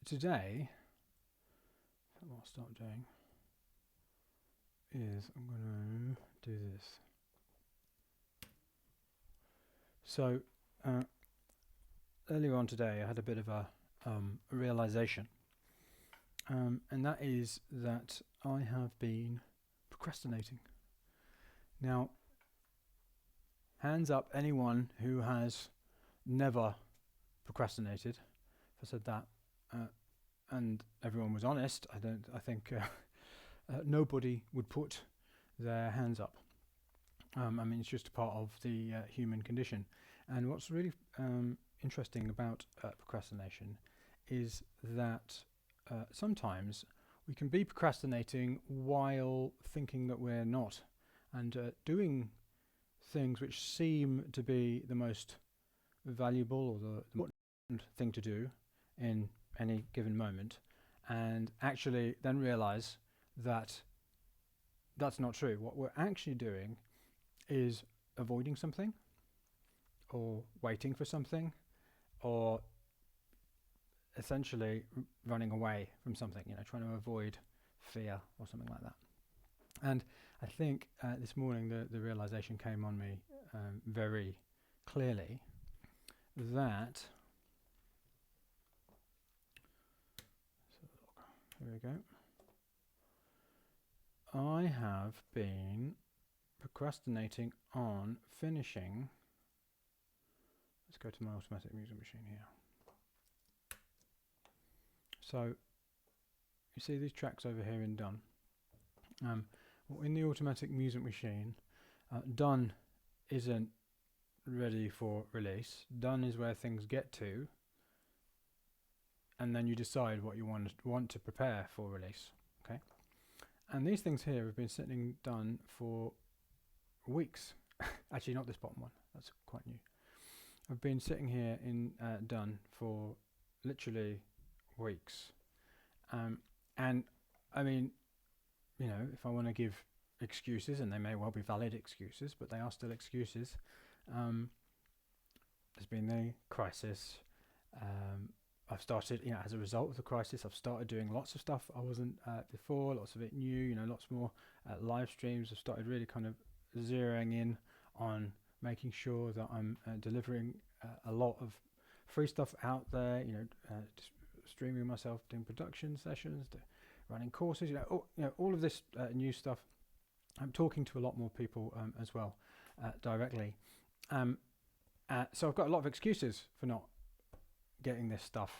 today, what I'll start doing is I'm going to do this. So earlier on today, I had a bit of a realization, and that is that I have been procrastinating. Now, hands up anyone who has never procrastinated. If I said that, and everyone was honest, I think nobody would put their hands up. I mean, it's just a part of the human condition. And what's really interesting about procrastination is that sometimes we can be procrastinating while thinking that we're not, and doing things which seem to be the most valuable or the important thing to do in any given moment, and actually then realize that that's not true. What we're actually doing is avoiding something, or waiting for something, or essentially running away from something, trying to avoid fear or something like that. And I think this morning the realization came on me very clearly that, here we go, I have been procrastinating on finishing. Let's go to my automatic music machine here. So you see these tracks over here in Done. In the automatic music machine, Done isn't ready for release. Done is where things get to, and then you decide what you want to prepare for release. Okay, and these things here have been sitting Done for weeks. Actually, not this bottom one. That's quite new. I've been sitting here in Done for literally weeks, and I mean, if I want to give excuses, and they may well be valid excuses, but they are still excuses. There's been the crisis. I've started, as a result of the crisis, I've started doing lots of stuff I wasn't before, lots of it new, lots more live streams. I've started really kind of zeroing in on making sure that I'm delivering a lot of free stuff out there, just streaming myself, doing production sessions, running courses, all of this new stuff. I'm talking to a lot more people as well directly. So I've got a lot of excuses for not getting this stuff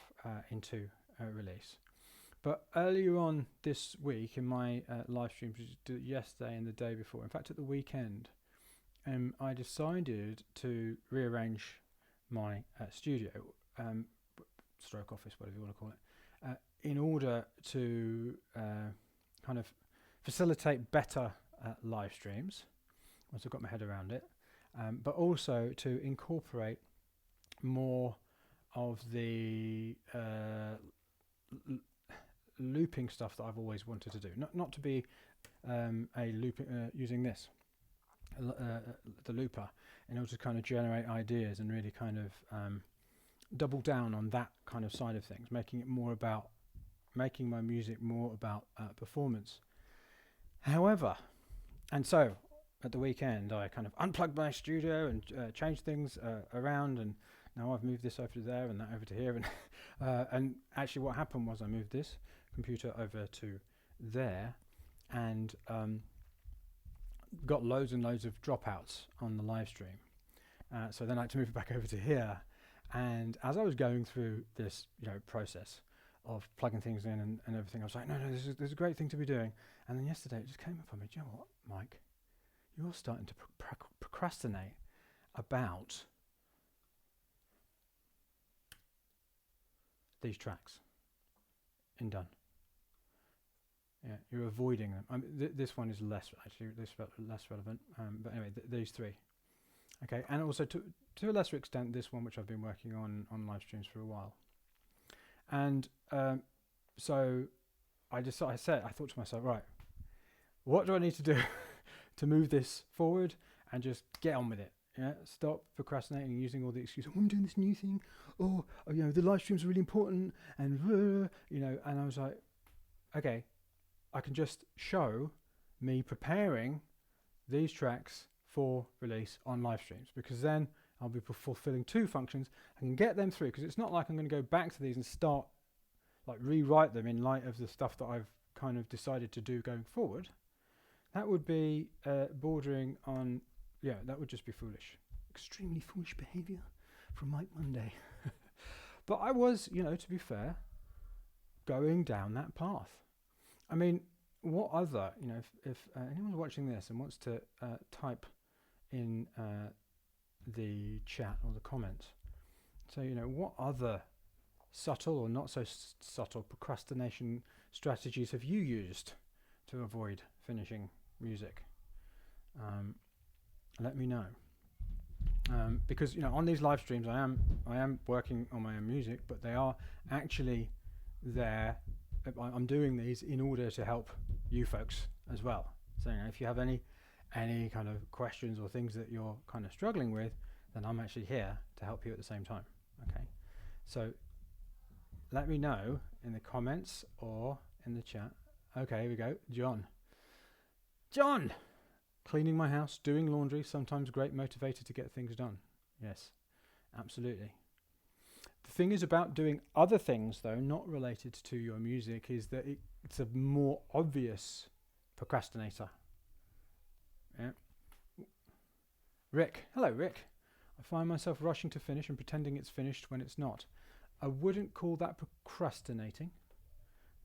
into release. But earlier on this week in my live streams, yesterday and the day before, in fact at the weekend, I decided to rearrange my studio, stroke office, whatever you want to call it, in order to kind of facilitate better live streams once I've got my head around it, but also to incorporate more of the looping stuff that I've always wanted to do. Not to be a looping using this the looper in order to kind of generate ideas and really kind of double down on that kind of side of things, making my music more about performance. However, and so at the weekend I kind of unplugged my studio and changed things around, and now I've moved this over to there and that over to here, and actually what happened was I moved this computer over to there, and got loads and loads of dropouts on the live stream. So then I had to move it back over to here, and as I was going through this process of plugging things in and everything, I was like, no, this is a great thing to be doing. And then yesterday it just came up on me, do you know what, Mike? You're starting to procrastinate about these tracks in Done. Yeah, you're avoiding them. This one is less relevant. But anyway, these three. Okay, and also to a lesser extent, this one, which I've been working on live streams for a while. And so I thought to myself, right, what do I need to do to move this forward and just get on with it? Yeah, stop procrastinating and using all the excuses. Oh, I'm doing this new thing. Oh, the live streams are really important, and And I was like, okay, I can just show me preparing these tracks for release on live streams, because then I'll be fulfilling two functions. I can get them through, because it's not like I'm going to go back to these and start like rewrite them in light of the stuff that I've kind of decided to do going forward. That would be bordering on, that would just be foolish. Extremely foolish behaviour from Mike Monday. But I was, to be fair, going down that path. I mean, what other, if anyone's watching this and wants to type in the chat or the comments, so, what other subtle or not so subtle procrastination strategies have you used to avoid finishing music? Let me know. Because on these live streams I am working on my own music, but they are actually there. I'm doing these in order to help you folks as well. So if you have any kind of questions or things that you're kind of struggling with, then I'm actually here to help you at the same time. Okay, so let me know in the comments or in the chat. Okay, here we go. John, cleaning my house, doing laundry, sometimes great motivator to get things done. Yes, absolutely. The thing is about doing other things, though, not related to your music, is that it's a more obvious procrastinator. Yeah. Rick. Hello, Rick. I find myself rushing to finish and pretending it's finished when it's not. I wouldn't call that procrastinating.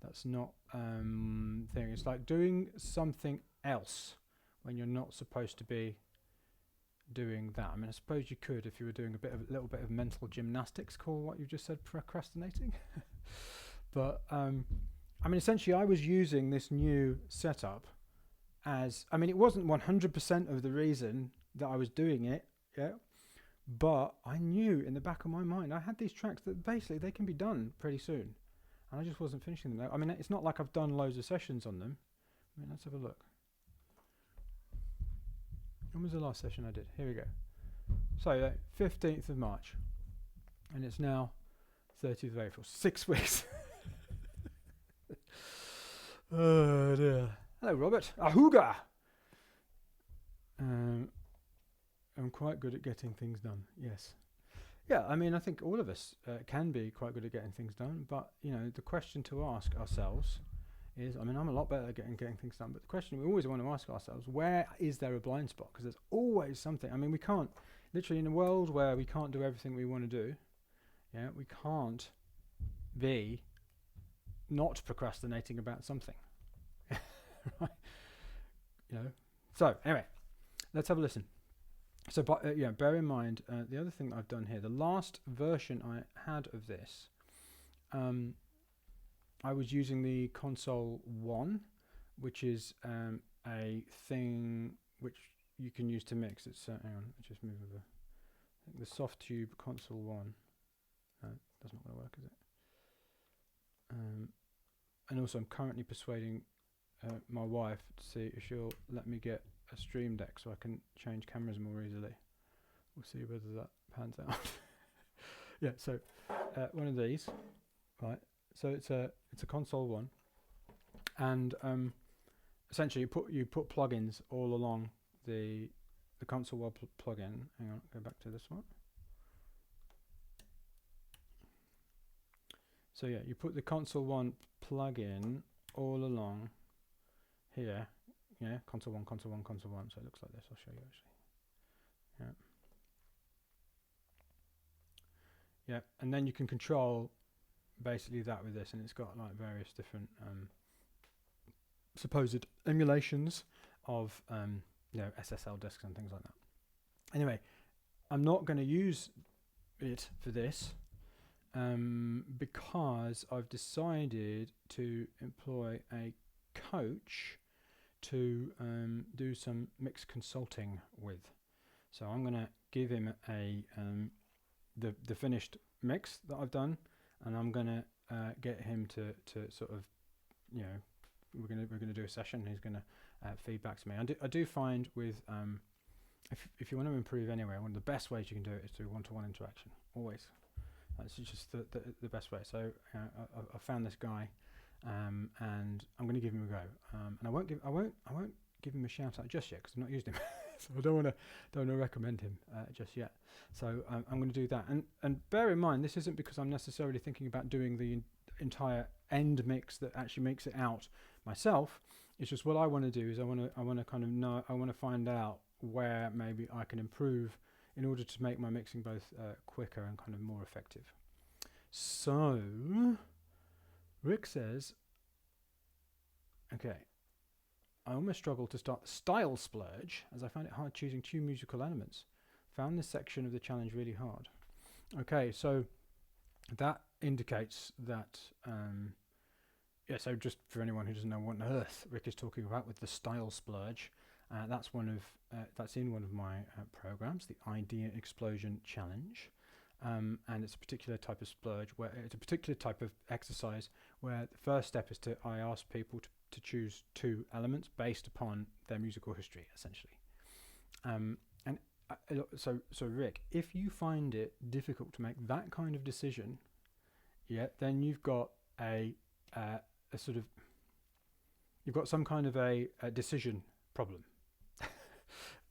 That's not thing. It's like doing something else when you're not supposed to be doing that. I mean, I suppose you could, if you were doing a little bit of mental gymnastics, call what you just said procrastinating. But I mean, essentially, I was using this new setup as, I mean, it wasn't 100% of the reason that I was doing it, but I knew in the back of my mind, I had these tracks that basically they can be done pretty soon, and I just wasn't finishing them. I mean, it's not like I've done loads of sessions on them. I mean, let's have a look. When was the last session I did? Here we go. So 15th of March, and it's now 30th of April. 6 weeks. Oh dear. Hello, Robert. Ahuga. I'm quite good at getting things done. Yes. Yeah, I mean, I think all of us can be quite good at getting things done, but the question to ask ourselves is, I mean, I'm a lot better at getting things done, but the question we always want to ask ourselves, where is there a blind spot? Because there's always something. I mean, we can't, literally in a world where we can't do everything we want to do, we can't be not procrastinating about something. Right? So anyway, let's have a listen. So, bear in mind the other thing that I've done here. The last version I had of this, I was using the console 1, which is a thing which you can use to mix. It's hang on, let's just move over. I think the soft tube console 1. That's not going to work, is it? And also, I'm currently persuading my wife to see if she'll let me get a stream deck so I can change cameras more easily. We'll see whether that pans out. Yeah, so one of these, right? So it's a console 1, and essentially you put plugins all along the console 1 plugin. Hang on, go back to this one. So yeah, you put the console 1 plugin all along here. Yeah, console 1, console 1, console 1. So it looks like this. I'll show you actually. Yeah, and then you can control basically that with this, and it's got like various different supposed emulations of SSL disks and things like that. Anyway, I'm not going to use it for this because I've decided to employ a coach to do some mix consulting with. So I'm going to give him a the finished mix that I've done, and I'm going to get him to sort of, we're going to do a session. He's going to feedback to me. I do find with if you want to improve anywhere, one of the best ways you can do it is through one-to-one interaction. Always. That's just the best way. So I found this guy, and I'm going to give him a go. And I won't give him a shout out just yet because I've not used him. So I don't want to recommend him just yet. So I'm going to do that. And bear in mind, this isn't because I'm necessarily thinking about doing the entire end mix that actually makes it out myself. It's just what I want to do is I want to kind of know, I want to find out where maybe I can improve in order to make my mixing both quicker and kind of more effective. So Rick says, okay, I almost struggled to start the style splurge as I found it hard choosing two musical elements. Found this section of the challenge really hard. Okay, so that indicates that so just for anyone who doesn't know what on earth Rick is talking about with the style splurge, that's in one of my programs, the Idea Explosion Challenge, and it's a particular type of splurge where it's a particular type of exercise where the first step is I ask people to choose two elements based upon their musical history, essentially. So Rick, if you find it difficult to make that kind of decision, then you've got a sort of, you've got some kind of a decision problem,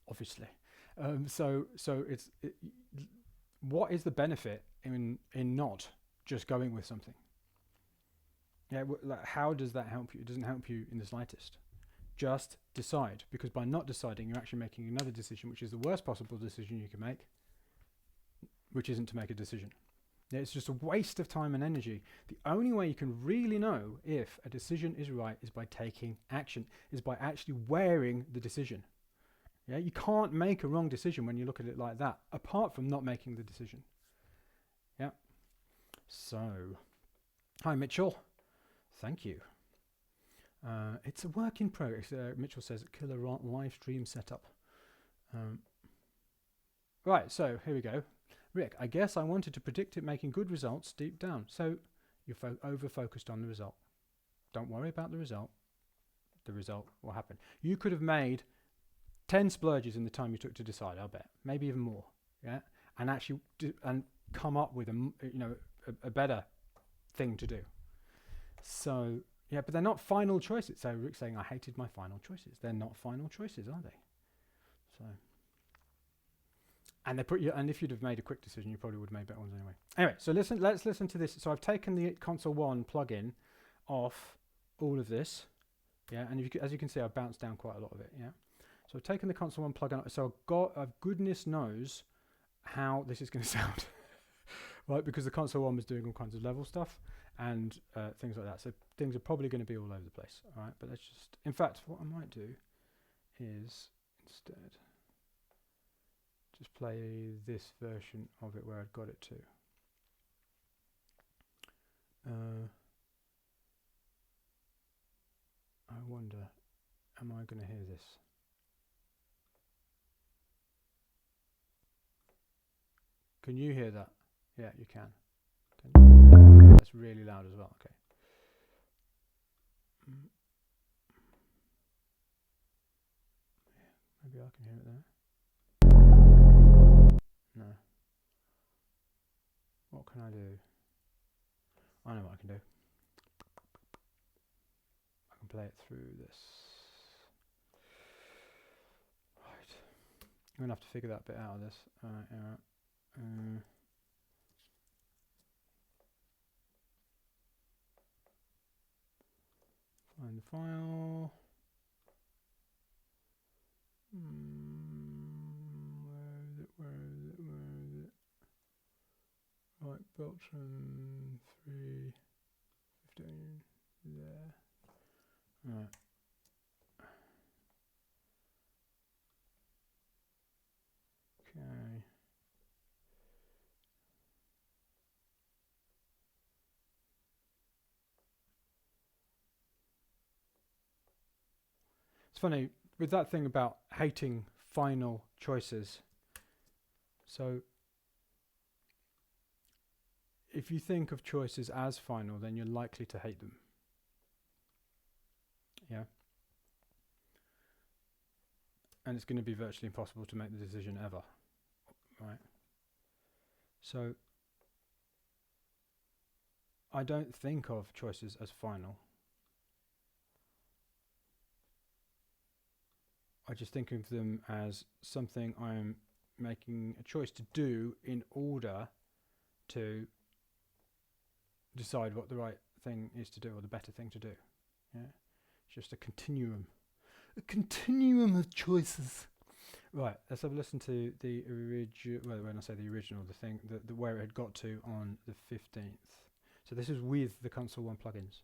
obviously. So what is the benefit in not just going with something? How does that help you? It doesn't help you in the slightest. Just decide, because by not deciding, you're actually making another decision, which is the worst possible decision you can make, which isn't to make a decision. It's just a waste of time and energy. The only way you can really know if a decision is right is by taking action, is by actually wearing the decision. Yeah, you can't make a wrong decision when you look at it like that, apart from not making the decision. Yeah. So, hi Mitchell. Thank you. It's a work in progress. Mitchell says killer live stream setup. Right, so here we go. Rick, I guess I wanted to predict it making good results deep down. So you're over-focused on the result. Don't worry about the result. The result will happen. You could have made 10 splurges in the time you took to decide, I'll bet. Maybe even more. Yeah, and actually come up with a better thing to do. So, yeah, but they're not final choices. So Rick's saying, I hated my final choices. They're not final choices, are they? So... And if you'd have made a quick decision, you probably would have made better ones anyway. Anyway, so let's listen to this. So I've taken the Console 1 plugin off all of this. Yeah, and as you can see, I've bounced down quite a lot of it. Yeah. So I've taken the Console 1 plugin off. So goodness knows how this is going to sound. Right, because the Console 1 was doing all kinds of level stuff and things like that. So things are probably going to be all over the place. All right, but let's just... In fact, what I might do is instead... just play this version of it where I've got it to. I wonder, am I going to hear this? Can you hear that? Yeah, you can. That's really loud as well. Okay. Maybe I can hear it there. No. What can I do? I know what I can do. I can play it through this. Right. I'm going to have to figure that bit out of this. Find the file. Where is it? Right, Beltram 3:15 there. Right. Okay. It's funny with that thing about hating final choices. So if you think of choices as final, then you're likely to hate them. Yeah. and it's going to be virtually impossible to make the decision ever, right? So I don't think of choices as final. I just think of them as something I'm making a choice to do in order to decide what the right thing is to do, or the better thing to do. Yeah, it's just a continuum of choices. Right, let's have a listen to the original. Well, when I say the original, the thing, the where it had got to on the 15th. So this is with the Console One plugins.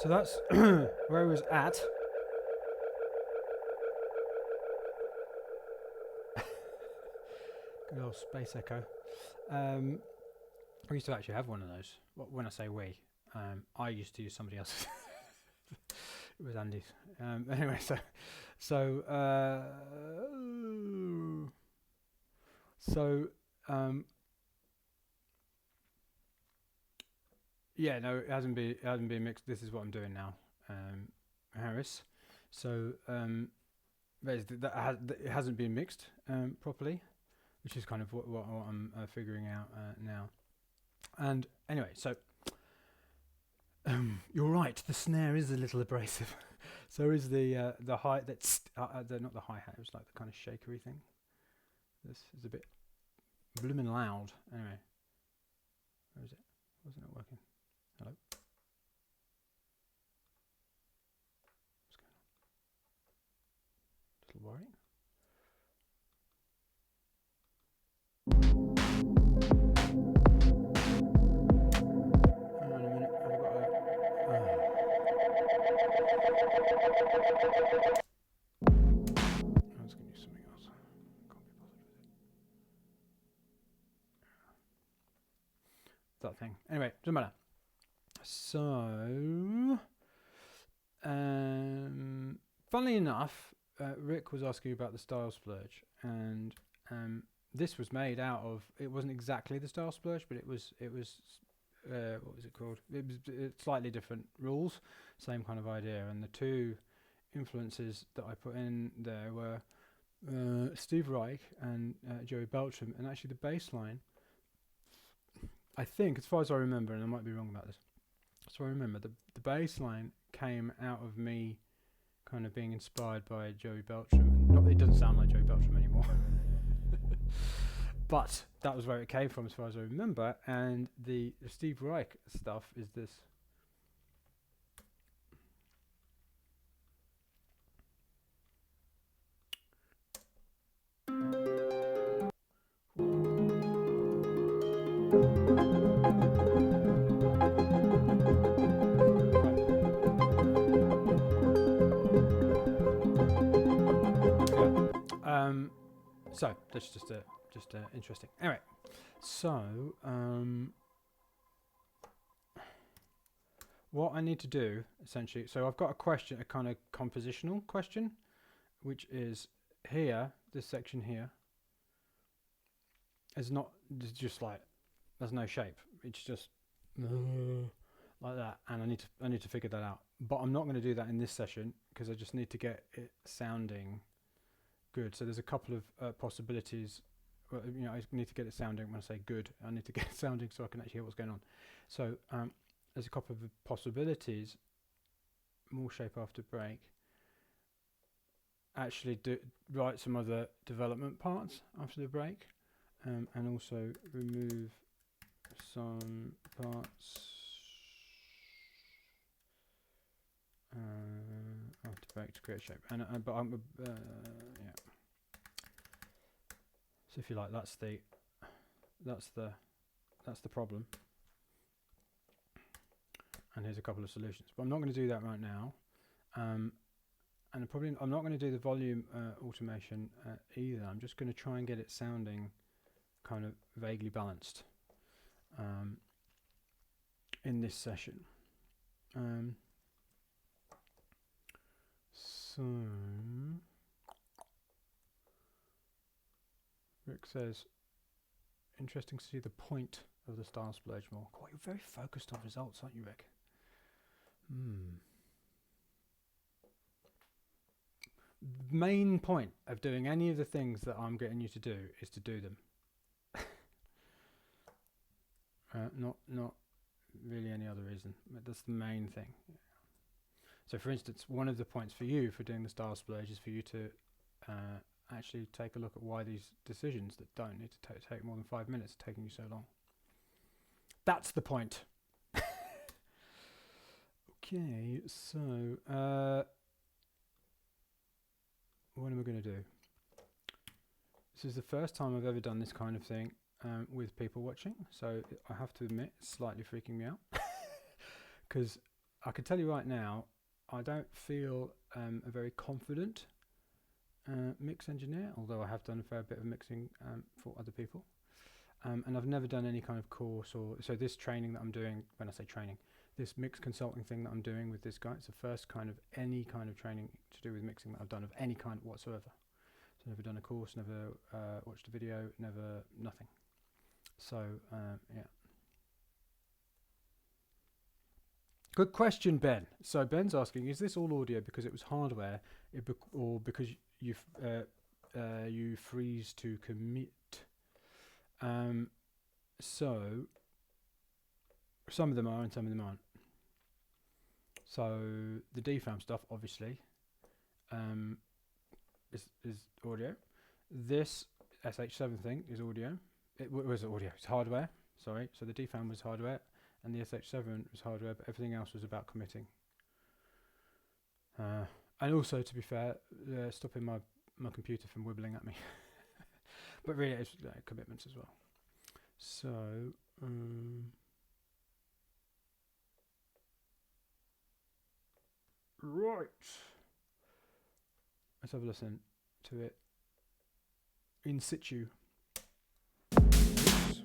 So that's where I was at. Good old space echo. I used to actually have one of those. When I say we, I used to use somebody else's. It was Andy's. Anyway, so yeah, no, it hasn't been mixed. This is what I'm doing now, Harris. So basically it hasn't been mixed properly, which is kind of what I'm figuring out now. And anyway, so you're right. The snare is a little abrasive. So is the hi that's not the hi hat. It was like the kind of shakery thing. This is a bit blooming loud. Anyway, where is it? Wasn't it working? Hello. What's going on? Little worry. That thing. Anyway, doesn't matter. So, funnily enough, Rick was asking about the style splurge, and this was made out of. It wasn't exactly the style splurge, but it was. What was it called? It was slightly different rules, same kind of idea. And the two influences that I put in there were Steve Reich and Joey Beltram, and actually the bass line. I think, as far as I remember, and I might be wrong about this, so I remember the bass line came out of me kind of being inspired by Joey Beltram. Not that it doesn't sound like Joey Beltram anymore, but that was where it came from as far as I remember. And the Steve Reich stuff is this. So that's just interesting. Anyway, so what I need to do essentially. So I've got a question, a kind of compositional question, which is here. This section here is not just like there's no shape. It's just like that, and I need to figure that out. But I'm not going to do that in this session because I just need to get it sounding good. So there's a couple of possibilities. Well, I need to get it sounding. When I say good, I need to get it sounding so I can actually hear what's going on. So there's a couple of possibilities. More shape after break. Actually, write some other development parts after the break, and also remove some parts after break to create shape. But I'm yeah. So if you like, that's the problem. And here's a couple of solutions. But I'm not going to do that right now. And I'm not going to do the volume automation either. I'm just going to try and get it sounding kind of vaguely balanced in this session. So Rick says, interesting to see the point of the style splurge more. God, you're very focused on results, aren't you, Rick? Main point of doing any of the things that I'm getting you to do is to do them. Not really any other reason, but that's the main thing. So for instance, one of the points for you for doing the style splurge is for you to actually take a look at why these decisions that don't need to take more than 5 minutes are taking you so long. That's the point. Okay, so what am I going to do? This is the first time I've ever done this kind of thing with people watching, so I have to admit it's slightly freaking me out because I can tell you right now, I don't feel a very confident mix engineer, although I have done a fair bit of mixing for other people. And I've never done any kind of course so this training that I'm doing, when I say training, this mix consulting thing that I'm doing with this guy, it's the first kind of any kind of training to do with mixing that I've done of any kind whatsoever. So never done a course, never watched a video, nothing. So yeah. Good question, Ben. So Ben's asking, is this all audio because it was hardware, or because you freeze to commit? So some of them are and some of them aren't. So the DFAM stuff, obviously, is audio. This SH7 thing is audio. It was audio. It's hardware. Sorry. So the DFAM was hardware, and the SH7 was hardware, but everything else was about committing. And also, to be fair, stopping my computer from wibbling at me. But really, it's commitments as well. So, right. Let's have a listen to it in situ. Oops.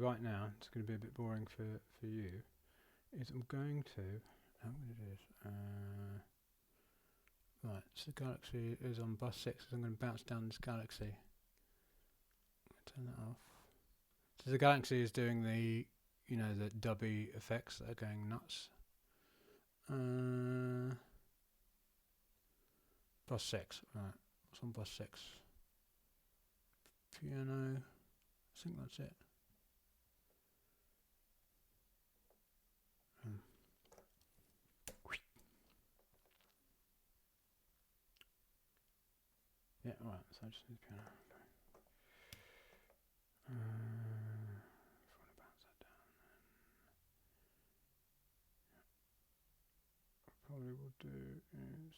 Right now, it's going to be a bit boring for you, is I'm going to do this. Right, so the galaxy is on bus 6, so I'm going to bounce down this galaxy. Turn that off. So the galaxy is doing the, the dubby effects that are going nuts. Bus 6, right, what's on bus 6? Piano, I think that's it. Yeah, So I just need the piano. Okay. If I want to bounce that down, then probably will do is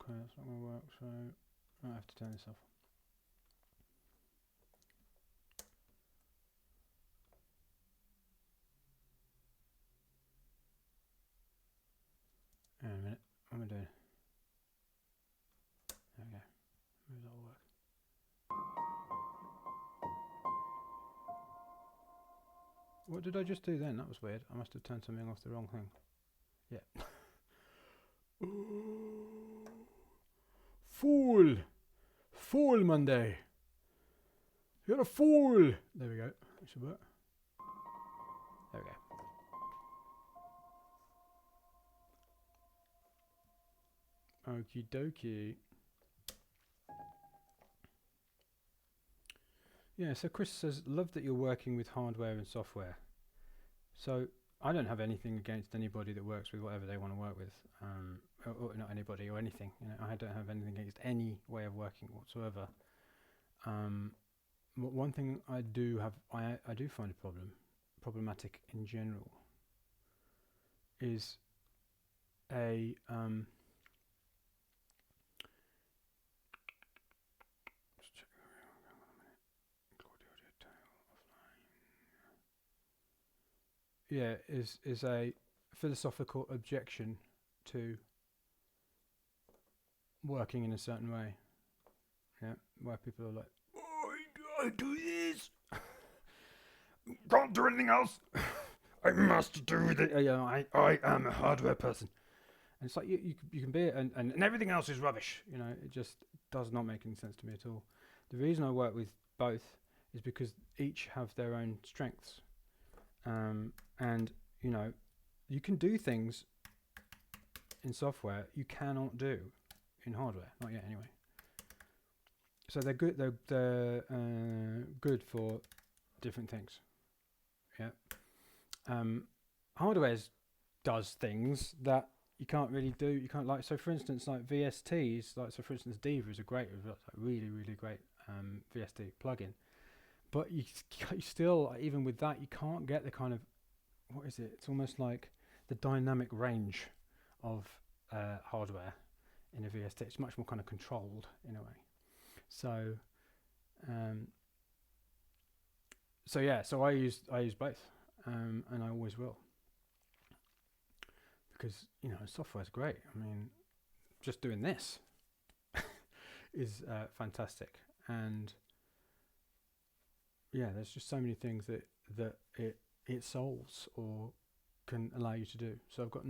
okay, that's not going to work, so I have to turn this off. Hang on a minute, what am I doing? There we go, maybe that'll work. What did I just do then? That was weird. I must have turned something off the wrong thing. Yeah. Fool! Fool Monday! You're a fool! There we go. That should work. There we go. Okie dokie. Yeah, so Chris says, love that you're working with hardware and software. So I don't have anything against anybody that works with whatever they want to work with. Or not anybody or anything. You know, I don't have anything against any way of working whatsoever. One thing I do have, I do find problematic in general, is a is a philosophical objection to working in a certain way. Yeah, where people are like, oh, I do this, can't do anything else. I must do this. You know, I am a hardware person, and it's like you can be it, and everything else is rubbish. You know, it just does not make any sense to me at all. The reason I work with both is because each have their own strengths. And you know, you can do things in software you cannot do in hardware, not yet anyway. So they're good. They're good for different things. Yeah. Hardware does things that you can't really do. You can't, like, so for instance, like VSTs, like, so for instance, Diva is a great, like, really great VST plugin. But you still, even with that, you can't get the kind of, what is it? It's almost like the dynamic range of hardware in a VST. It's much more kind of controlled in a way. So, so I use both, and I always will, because you know, software's great. I mean, just doing this is fantastic, and yeah, there's just so many things that it solves or can allow you to do. So I've got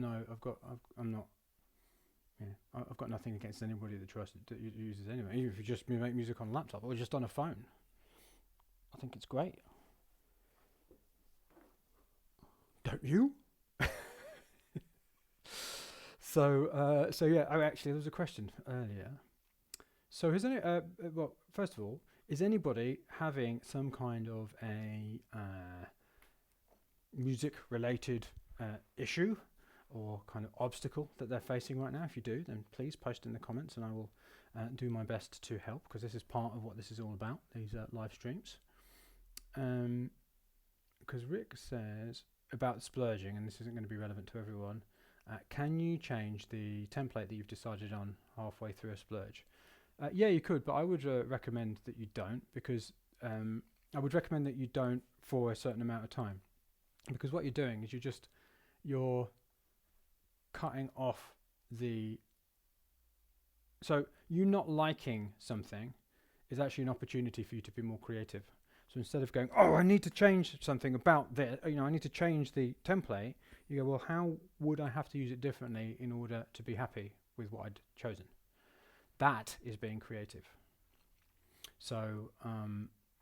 nothing against anybody that tries to uses it anyway. Even if you just make music on a laptop or just on a phone, I think it's great. Don't you? So yeah. Oh, actually, there was a question earlier. So has any well, first of all, is anybody having some kind of a music-related issue or kind of obstacle that they're facing right now? If you do, then please post in the comments, and I will do my best to help, because this is part of what this is all about, these live streams. Because Rick says about splurging, and this isn't going to be relevant to everyone, can you change the template that you've decided on halfway through a splurge? Yeah, you could, but I would recommend that you don't, because I would recommend that you don't for a certain amount of time, because what you're doing is you're cutting off so you not liking something is actually an opportunity for you to be more creative. So instead of going, oh, I need to change something about this, you know, I need to change the template, you go, well, how would I have to use it differently in order to be happy with what I'd chosen? That is being creative. So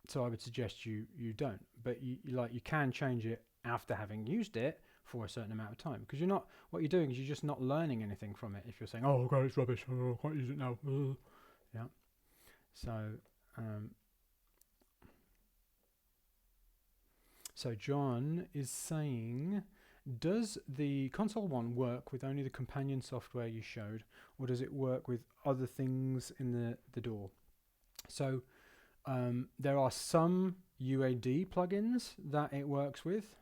so I would suggest you don't, but you can change it after having used it for a certain amount of time, because you're not, what you're doing is you're just not learning anything from it. If you're saying, oh, okay, it's rubbish, oh, I can't use it now. Yeah. So John is saying, does the console one work with only the companion software you showed, or does it work with other things in the door? So there are some UAD plugins that it works with.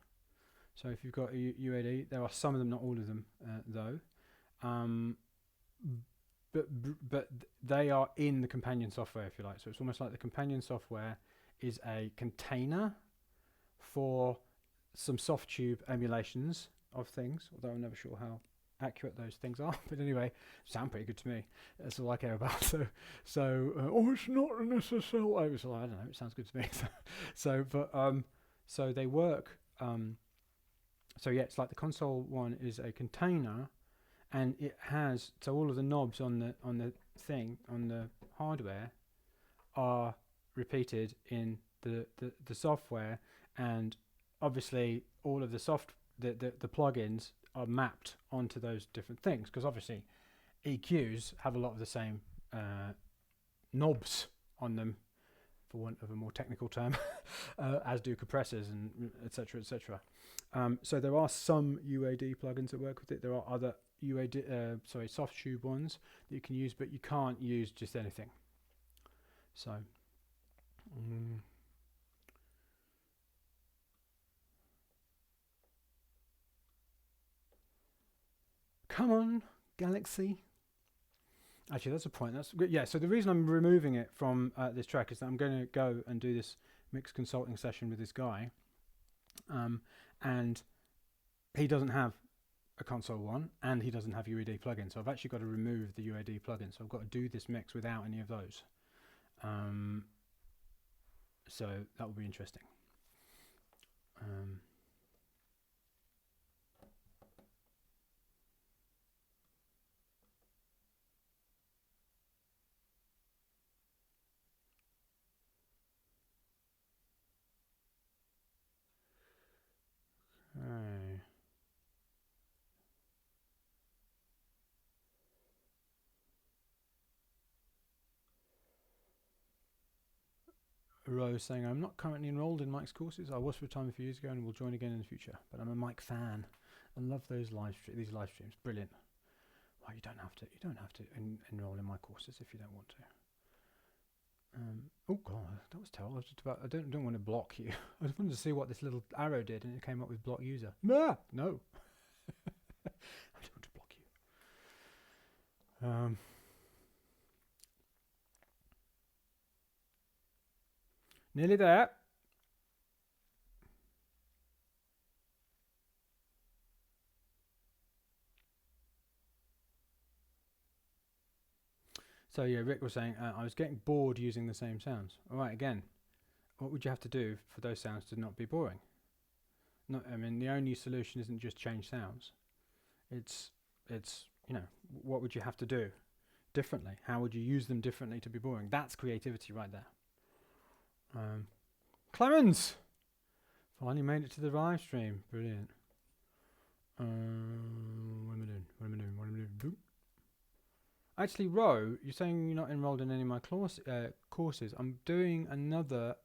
So if you've got a UAD, there are some of them, not all of them, though. But they are in the companion software, if you like. So it's almost like the companion software is a container for some soft tube emulations of things, although I'm never sure how accurate those things are. But anyway, sound pretty good to me. That's all I care about. Oh, it's not an SSL. I don't know. It sounds good to me. So they work. So yeah, it's like the console one is a container, and it has, so all of the knobs on the hardware are repeated in the software, and obviously all of the plugins are mapped onto those different things, because obviously EQs have a lot of the same knobs on them, for want of a more technical term, as do compressors and etc. etc. So there are some UAD plugins that work with it. There are other soft tube ones that you can use, but you can't use just anything. So come on, Galaxy. Actually, that's a point. That's good. Yeah. So the reason I'm removing it from this track is that I'm going to go and do this mixed consulting session with this guy, and he doesn't have a console one, and he doesn't have UAD plugin. So I've actually got to remove the UAD plugin. So I've got to do this mix without any of those. So that will be interesting. Okay. Rose saying, I'm not currently enrolled in Mike's courses. I was for a time a few years ago and will join again in the future. But I'm a Mike fan. I love these live streams. Brilliant. Well, you don't have to enroll in my courses if you don't want to. Oh god, that was terrible. I don't want to block you. I just wanted to see what this little arrow did, and it came up with block user. No. I don't want to block you. Nearly there. So yeah, Rick was saying, I was getting bored using the same sounds. All right, again, what would you have to do for those sounds to not be boring? I mean, the only solution isn't just change sounds. It's what would you have to do differently? How would you use them differently to be boring? That's creativity right there. Clemens finally made it to the live stream. Brilliant. What am I doing? Actually, Ro, you're saying you're not enrolled in any of my courses. I'm doing another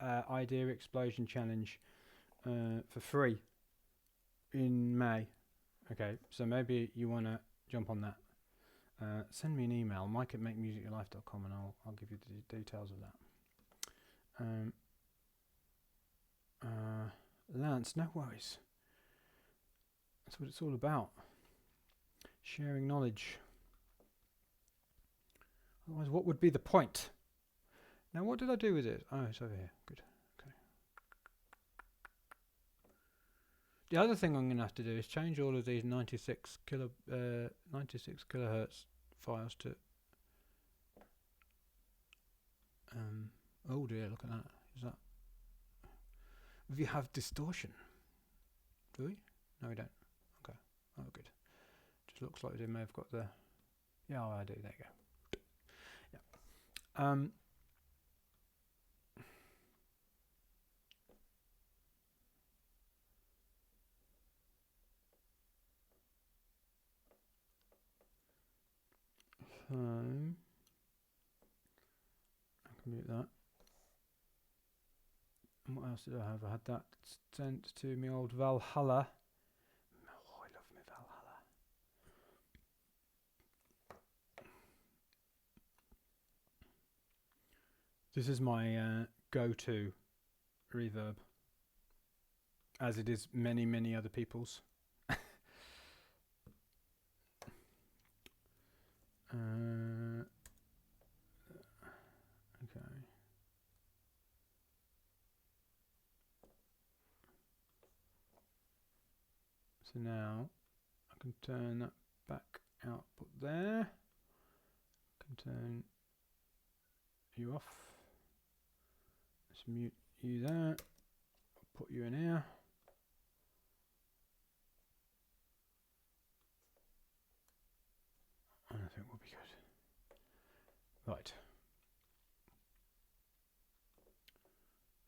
Idea Explosion Challenge for free in May. Okay, so maybe you want to jump on that. Send me an email, mike@makemusicyourlife.com, and I'll give you the details of that. Lance, no worries. That's what it's all about. Sharing knowledge. Otherwise, what would be the point? Now, what did I do with it? Oh, it's over here. Good. Okay. The other thing I'm going to have to do is change all of these 96 kilohertz files to. Oh dear, look at that. Is that? We have distortion. Do we? No, we don't. Okay. Oh, good. Just looks like they may have got the. Yeah, I do. There you go. Yeah. time. I can mute that. And what else did I have? I had that sent to me old Valhalla. Oh, I love me Valhalla. This is my go-to reverb, as it is many other people's. Okay. So now I can turn that back output there. Can turn you off. Let's mute you there. I'll put you in here. And I think we'll be good. Right.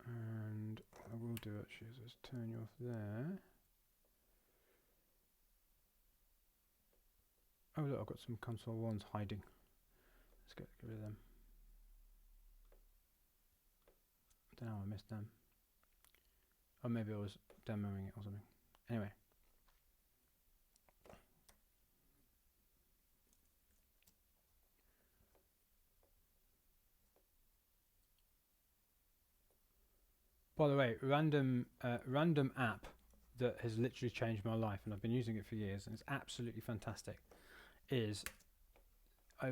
And what I will do actually is just turn you off there. Oh look, I've got some console ones hiding. Let's get rid of them. I don't know, I missed them. Or maybe I was demoing it or something. Anyway. By the way, random app that has literally changed my life, and I've been using it for years, and it's absolutely fantastic, is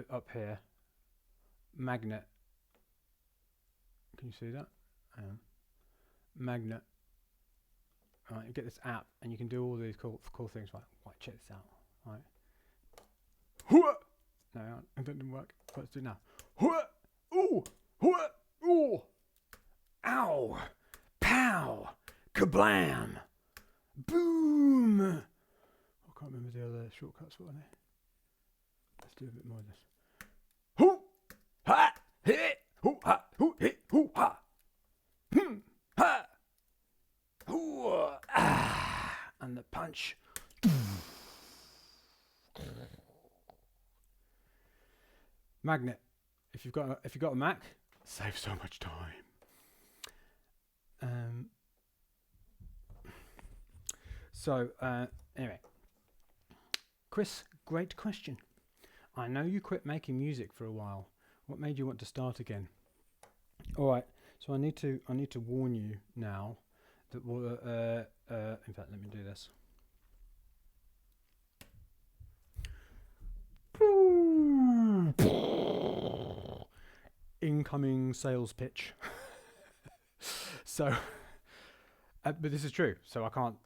up here, Magnet. Can you see that? Magnet. Right, you get this app, and you can do all these cool things. Right, check this out. Right. No, it didn't work. Let's do it now. Ooh, ooh, ow, pow, kablam, boom. I can't remember the other shortcuts. What are they? Let's do a bit more of this. Hoo, ha, hit, hoo, ha, hoo, hit, hoo, ha, ha, hoo, ah, and the punch. Magnet. If you've got a Mac, save so much time. Anyway, Chris, great question. I know you quit making music for a while. What made you want to start again? All right, so I need to warn you now that in fact, let me do this. Incoming sales pitch. So, but this is true. So I can't.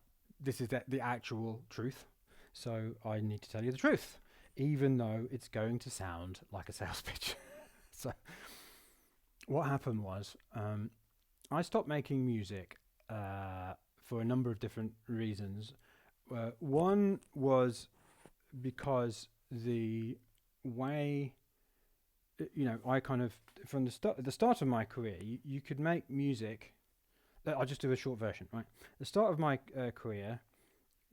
This is the actual truth. So I need to tell you the truth, even though it's going to sound like a sales pitch. So, what happened was, I stopped making music for a number of different reasons. One was because the way, I kind of, from the start of my career, you could make music. I'll just do a short version, right? The start of my career,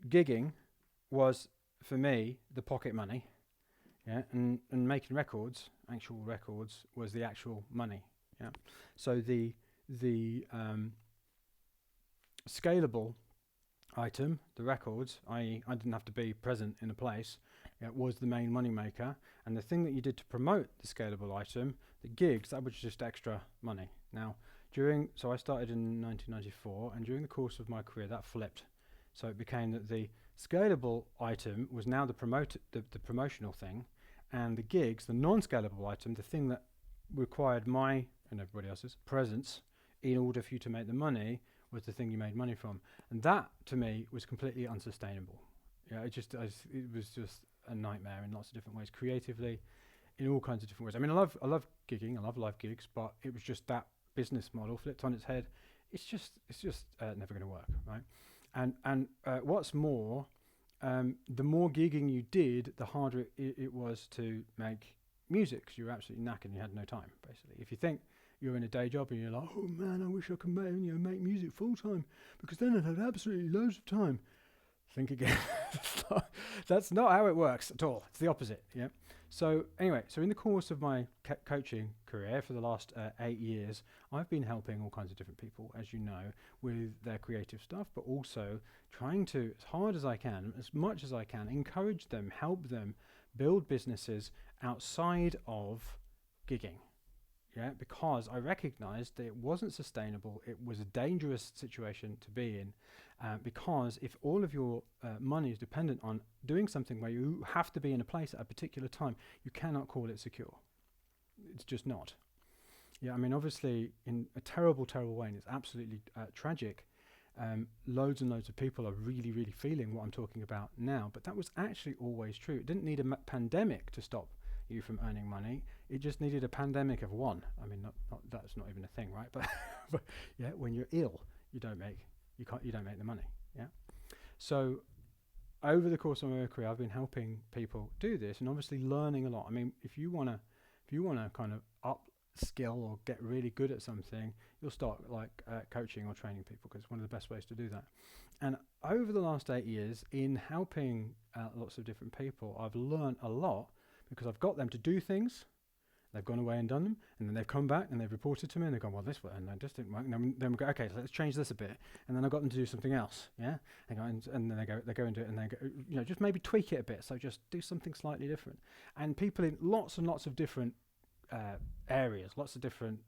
gigging was, for me, the pocket money, yeah, and making records, actual records, was the actual money, yeah. So the scalable item, the records, i.e. I didn't have to be present in a place, was the main money maker, and the thing that you did to promote the scalable item, the gigs, that was just extra money. Now, so I started in 1994, and during the course of my career, that flipped. So it became that the scalable item was now the promotional thing, and the gigs, the non-scalable item, the thing that required my and everybody else's presence in order for you to make the money, was the thing you made money from. And that, to me, was completely unsustainable. Yeah, it was just a nightmare in lots of different ways, creatively, in all kinds of different ways. I mean, I love gigging, I love live gigs, but it was just that business model flipped on its head. It's just never going to work, right? And what's more, the more gigging you did, the harder it was to make music, because you were absolutely knackered and you had no time, basically. If you think you're in a day job and you're like, oh man, I wish I could make music full time, because then I'd have absolutely loads of time. Think again. That's not how it works at all. It's the opposite. Yeah. So anyway, so in the course of my coaching career for the last 8 years, I've been helping all kinds of different people, as you know, with their creative stuff, but also trying to, as hard as I can, as much as I can, encourage them, help them build businesses outside of gigging. Yeah, because I recognized that it wasn't sustainable. It was a dangerous situation to be in, because if all of your money is dependent on doing something where you have to be in a place at a particular time, you cannot call it secure. It's just not. Yeah, I mean, obviously, in a terrible, terrible way, and it's absolutely tragic. Loads and loads of people are really, really feeling what I'm talking about now, but that was actually always true. It didn't need a pandemic to stop you from earning money. It just needed a pandemic of one. I mean, not that's not even a thing, right? But but yeah, when you're ill, you don't make the money. Yeah. So over the course of my career, I've been helping people do this, and obviously learning a lot. I mean, if you wanna kind of upskill or get really good at something, you'll start like coaching or training people, because it's one of the best ways to do that. And over the last 8 years, in helping lots of different people, I've learned a lot, because I've got them to do things, they've gone away and done them, and then they've come back and they've reported to me, and they've gone, well, this one, and this didn't work. And then we go, okay, so let's change this a bit, and then I've got them to do something else, yeah. And then they go into it, and they go, just maybe tweak it a bit, so just do something slightly different. And people in lots and lots of different areas, lots of different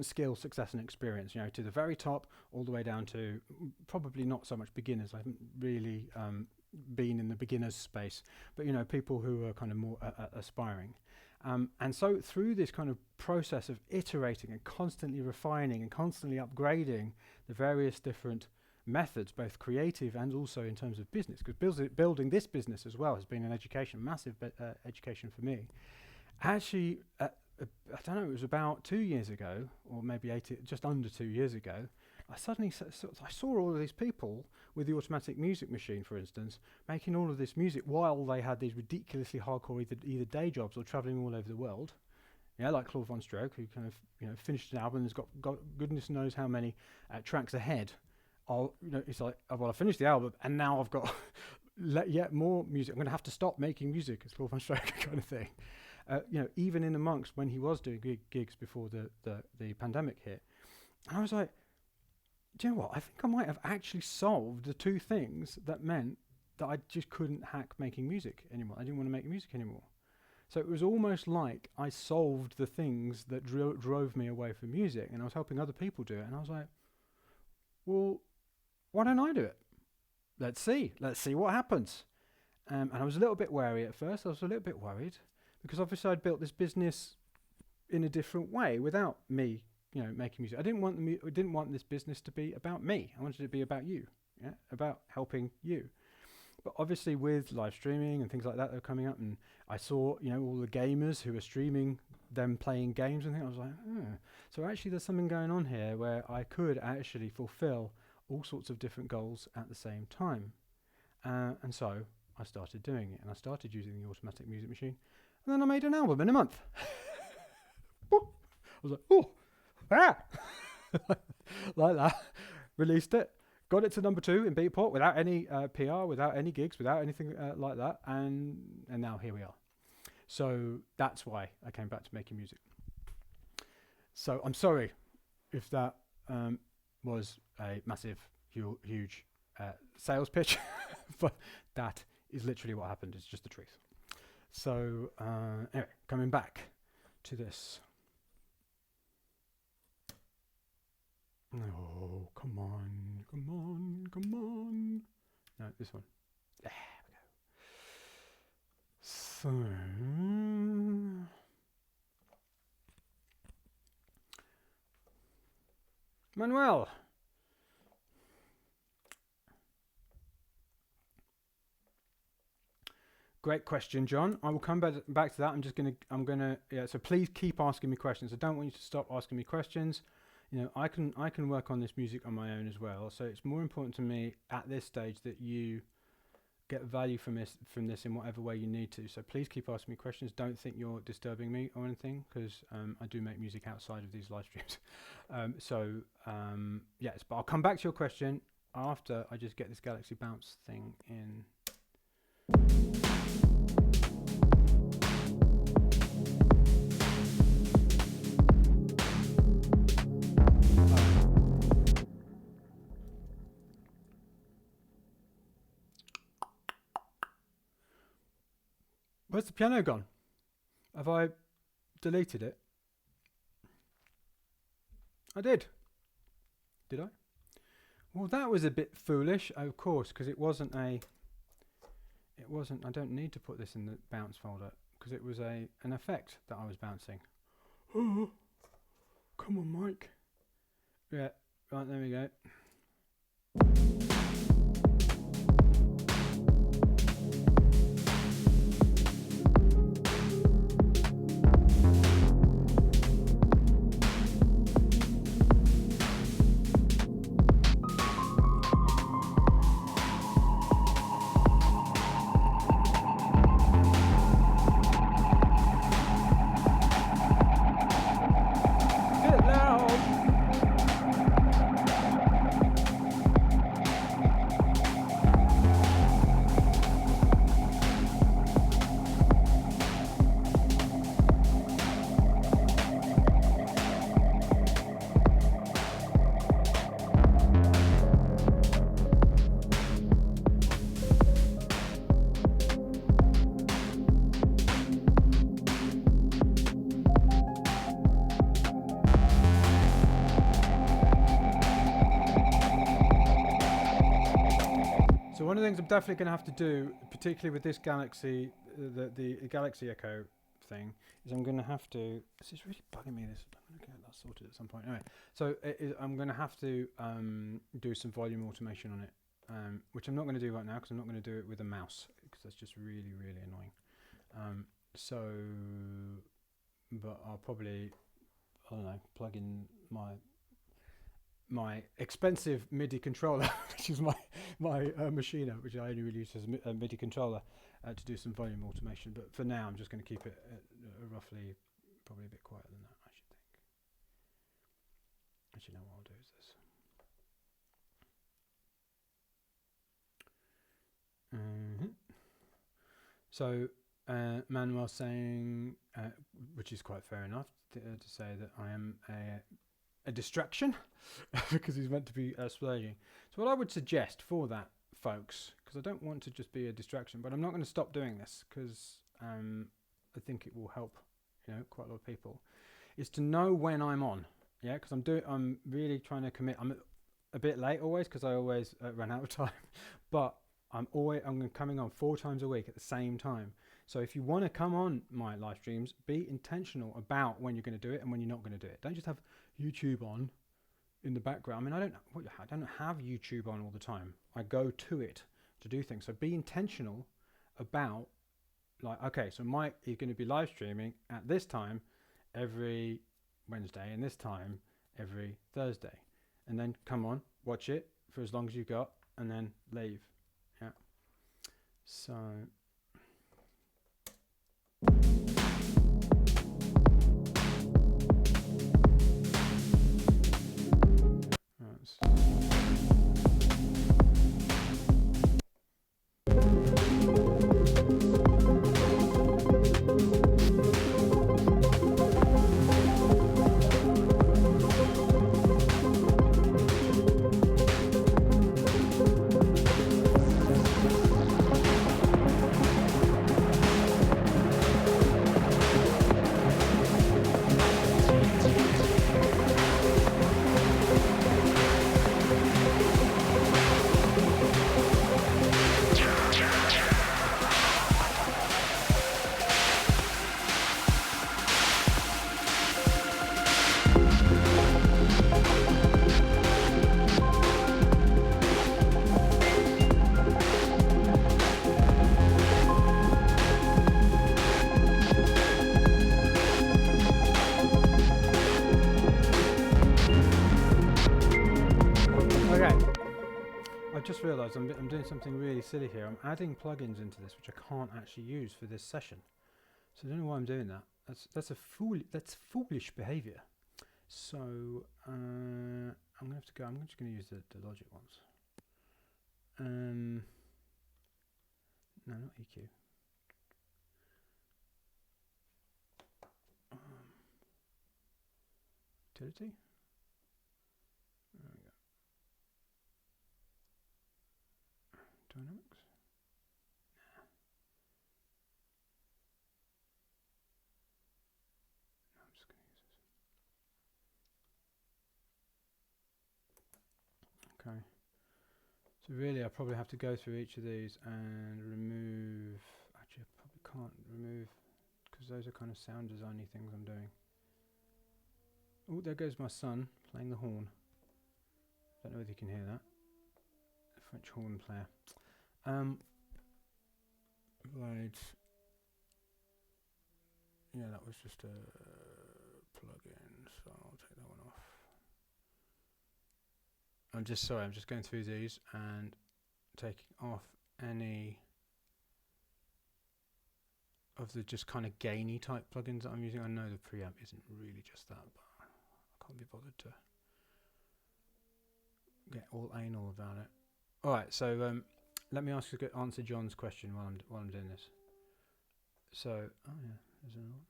skill, success, and experience, to the very top, all the way down to probably not so much beginners. I haven't really been in the beginners space, but people who are kind of more aspiring. And so through this kind of process of iterating and constantly refining and constantly upgrading the various different methods, both creative and also in terms of business, because building this business as well has been an education, massive education for me. Actually, I don't know, it was about 2 years ago, or maybe just under 2 years ago, I suddenly I saw all of these people with the automatic music machine, for instance, making all of this music while they had these ridiculously hardcore either day jobs or traveling all over the world. Yeah, like Claude Von Stroke, who kind of finished an album and has got goodness knows how many tracks ahead. It's like, well, I finished the album and now I've got yet more music. I'm going to have to stop making music. It's Claude Von Stroke kind of thing. Even in amongst when he was doing gigs before the pandemic hit, and I was like, do you know what? I think I might have actually solved the two things that meant that I just couldn't hack making music anymore. I didn't want to make music anymore. So it was almost like I solved the things that drove me away from music, and I was helping other people do it. And I was like, well, why don't I do it? Let's see what happens. And I was a little bit wary at first. I was a little bit worried, because obviously I'd built this business in a different way without me, making music. I didn't want this business to be about me. I wanted it to be about you, about helping you. But obviously with live streaming and things like that are coming up, and I saw, all the gamers who were streaming them playing games and things, I was like, so actually there's something going on here where I could actually fulfill all sorts of different goals at the same time. And so I started doing it, and I started using the automatic music machine, and then I made an album in a month. I was like, like that. Released it, got it to number 2 in Beatport without any PR, without any gigs, without anything like that, and now here we are. So that's why I came back to making music. So I'm sorry if that was a massive, huge sales pitch, but that is literally what happened. It's just the truth. So anyway, coming back to this. No, come on. No, this one. There we go. So, Manuel. Great question, John. I will come back to that. I'm gonna, so please keep asking me questions. I don't want you to stop asking me questions. I can work on this music on my own as well. So it's more important to me at this stage that you get value from this in whatever way you need to. So please keep asking me questions. Don't think you're disturbing me or anything, because I do make music outside of these live streams. Yes, but I'll come back to your question. after I just get this galaxy bounce thing in. Where's the piano gone? Have I deleted it? I did. Did I? Well, that was a bit foolish, of course, because it wasn't. I don't need to put this in the bounce folder because it was an effect that I was bouncing. Oh, come on, Mike. Yeah, right, there we go. So one of the things I'm definitely going to have to do, particularly with this Galaxy, the Galaxy Echo thing, is I'm going to have to. This is really bugging me. This I'm going to get that sorted at some point. Anyway, so I'm going to have to do some volume automation on it, which I'm not going to do right now because I'm not going to do it with a mouse because that's just really really annoying. But I'll probably, I don't know, plug in my expensive MIDI controller, which is my Machina, which I only really use as a MIDI controller to do some volume automation. But for now, I'm just going to keep it at roughly, probably a bit quieter than that, I should think. Actually, no, what I'll do is this. So Manuel saying, which is quite fair enough, to say that I am a distraction because he's meant to be splurging. So what I would suggest for that, folks, because I don't want to just be a distraction, but I'm not going to stop doing this because I think it will help, quite a lot of people, is to know when I'm on. Yeah, because I'm really trying to commit. I'm a bit late always because I always run out of time, but I'm coming on 4 times a week at the same time. So if you want to come on my live streams, be intentional about when you're going to do it and when you're not going to do it. Don't just have YouTube on in the background. I mean, I don't have YouTube on all the time. I go to it to do things. So be intentional about, like, okay, so Mike is going to be live streaming at this time every Wednesday and this time every Thursday. And then come on, watch it for as long as you got, and then leave. Yeah. So... realised I'm doing something really silly here. I'm adding plugins into this which I can't actually use for this session. So I don't know why I'm doing that. That's foolish behaviour. So I'm gonna have to go. I'm just gonna use the Logic ones. No, not EQ. Utility. There we go. Dynamics. No, I'm just going to use this. Okay. So really, I probably have to go through each of these and remove. Actually, I probably can't remove because those are kind of sound designy things I'm doing. Oh, there goes my son playing the horn. Don't know whether you can hear that. The French horn player. Right. Yeah, that was just a plug-in, so I'll take that one off. I'm just going through these and taking off any of the just kind of gainy type plugins that I'm using. I know the preamp isn't really just that, but I can't be bothered to get all anal about it. All right, so let me answer John's question while I'm doing this. So, oh yeah, there's an old.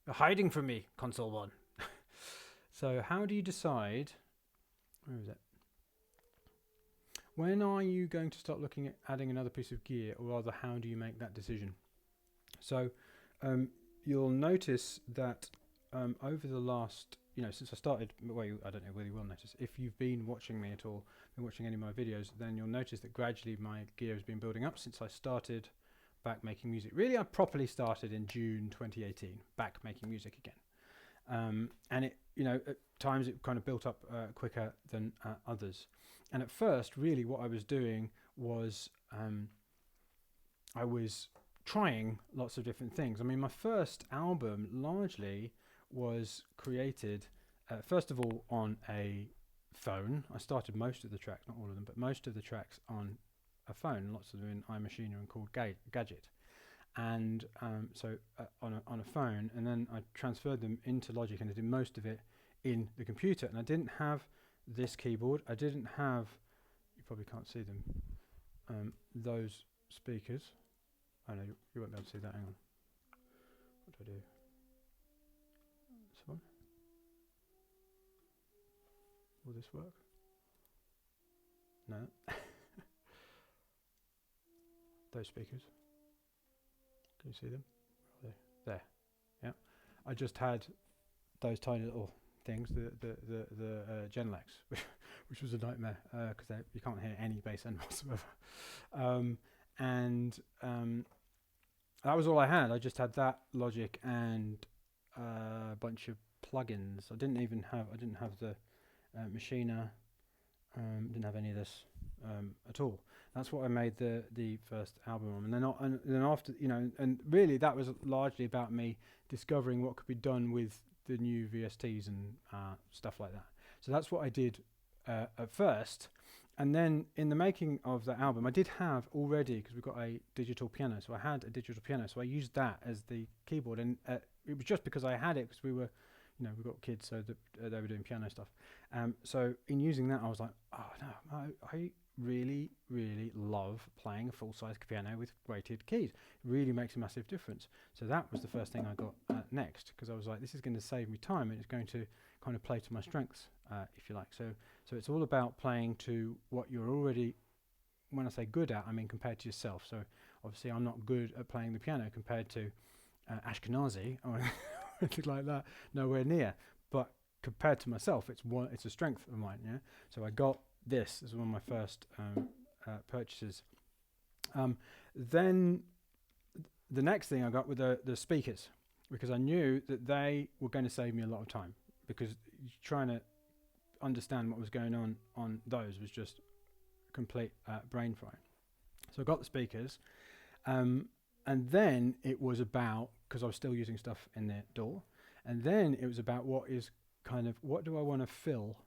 You're hiding from me, console one. So, how do you decide? Where is it? When are you going to start looking at adding another piece of gear, or rather, how do you make that decision? So, you'll notice that over the last, since I started, well, I don't know whether you will notice, if you've been watching me at all, been watching any of my videos, then you'll notice that gradually my gear has been building up since I started back making music. Really, I properly started in June 2018, back making music again. And it, at times it kind of built up quicker than others. And at first, really, what I was doing was I was trying lots of different things. I mean, my first album largely was created, first of all, on a phone. I started most of the tracks, not all of them, but most of the tracks on a phone, lots of them in iMachine and called Gadget. And so on a phone, and then I transferred them into Logic, and I did most of it in the computer. And I didn't have this keyboard. I didn't have, you probably can't see them, those speakers. Oh no, you won't be able to see that. Hang on. What do I do? This one. Will this work? No. Those speakers. Can you see them? Where are they? There. Yeah. I just had those tiny little things, the Genelecs, which was a nightmare because you can't hear any bass end whatsoever. And that was all I had. I just had that Logic and a bunch of plugins. I didn't have the Machiner. Didn't have any of this at all. That's what I made the first album on. And then after, and really that was largely about me discovering what could be done with the new VSTs and stuff like that. So that's what I did at first. And then in the making of that album, I did have already, because we've got a digital piano, so I had a digital piano, so I used that as the keyboard. And it was just because I had it, because we were, we've got kids, so they were doing piano stuff. So in using that, I was like, oh no, I really, really love playing a full-size piano with weighted keys. It really makes a massive difference. So that was the first thing I got next, because I was like, this is going to save me time, and it's going to kind of play to my strengths, if you like. So it's all about playing to what you're already, when I say good at, I mean compared to yourself. So obviously I'm not good at playing the piano compared to Ashkenazi or anything like that, nowhere near. But compared to myself, it's a strength of mine. Yeah. So I got this as one of my first purchases. Then the next thing I got were the speakers, because I knew that they were going to save me a lot of time, because trying to understand what was going on those was just complete brain fry. So I got the speakers, and then it was about, because I was still using stuff in the DAW, and then it was about what do I want to fill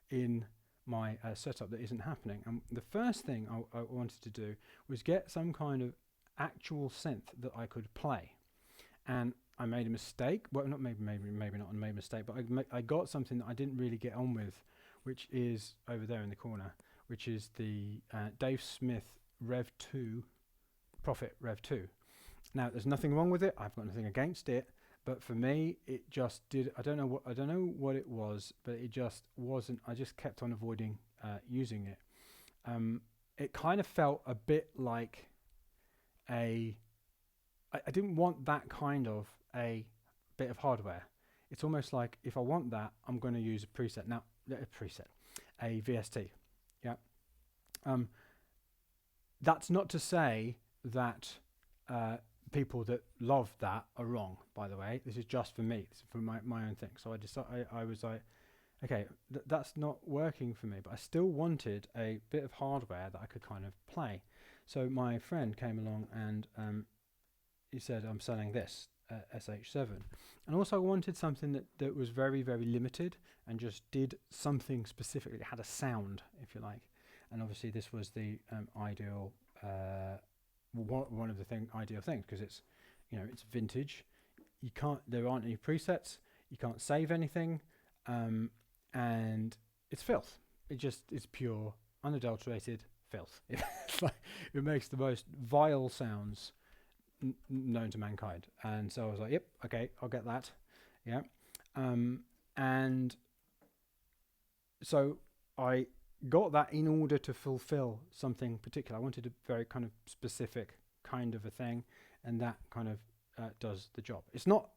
in my setup that isn't happening. And the first thing I wanted to do was get some kind of actual synth that I could play. And I made a mistake. Well, not maybe not I made a mistake, but I got something that I didn't really get on with, which is over there in the corner, which is the Dave Smith Rev 2, Profit Rev 2. Now, there's nothing wrong with it. I've got nothing against it. But for me, it just did. I don't know what it was, but it just wasn't. I just kept on avoiding using it. It kind of felt a bit like I didn't want that kind of a bit of hardware. It's almost like if I want that, I'm going to use a preset. Now, a VST. Yeah. That's not to say that people that love that are wrong, by the way. This is just for me. This is for my own thing. So I was like, okay, that's not working for me, but I still wanted a bit of hardware that I could kind of play. So my friend came along and he said, I'm selling this SH7. And also I wanted something that was very, very limited and just did something specific. It had a sound, if you like. And obviously this was the ideal one of the ideal things, because it's, you know, it's vintage. There aren't any presets. You can't save anything, and it's filth. It's pure, unadulterated filth. It's like, it makes the most vile sounds known to mankind. And so I was like, yep, okay, I'll get that. Yeah, and so I got that in order to fulfill something particular. I wanted a very kind of specific kind of a thing, and that kind of does the job. It's not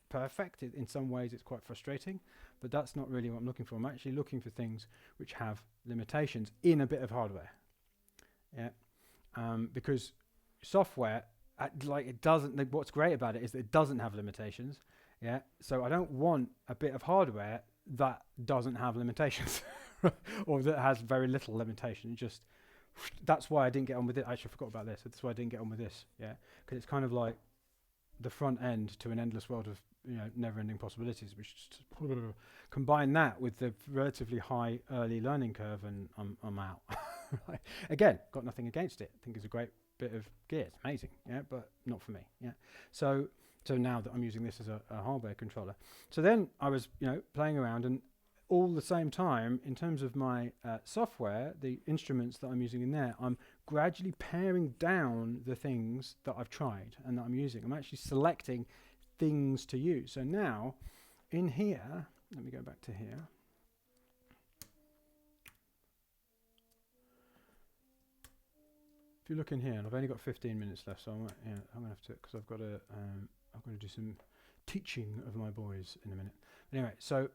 perfect. In some ways it's quite frustrating, but that's not really what I'm looking for. I'm actually looking for things which have limitations in a bit of hardware. Yeah, because software, it doesn't. What's great about it is that it doesn't have limitations. Yeah, so I don't want a bit of hardware that doesn't have limitations. Or that has very little limitation. That's why I didn't get on with it. Actually, I forgot about this. That's why I didn't get on with this. Yeah, because it's kind of like the front end to an endless world of, you know, never-ending possibilities. Which just combine that with the relatively high early learning curve, and I'm out. Again, got nothing against it. I think it's a great bit of gear. It's amazing. Yeah, but not for me. Yeah. So now that I'm using this as a hardware controller, so then I was, you know, playing around, and all the same time, in terms of my software, the instruments that I'm using in there, I'm gradually paring down the things that I've tried and that I'm using. I'm actually selecting things to use. So now, in here, let me go back to here. If you look in here, and I've only got 15 minutes left, so I'm going to have to, because I've got to do some teaching of my boys in a minute. But anyway, so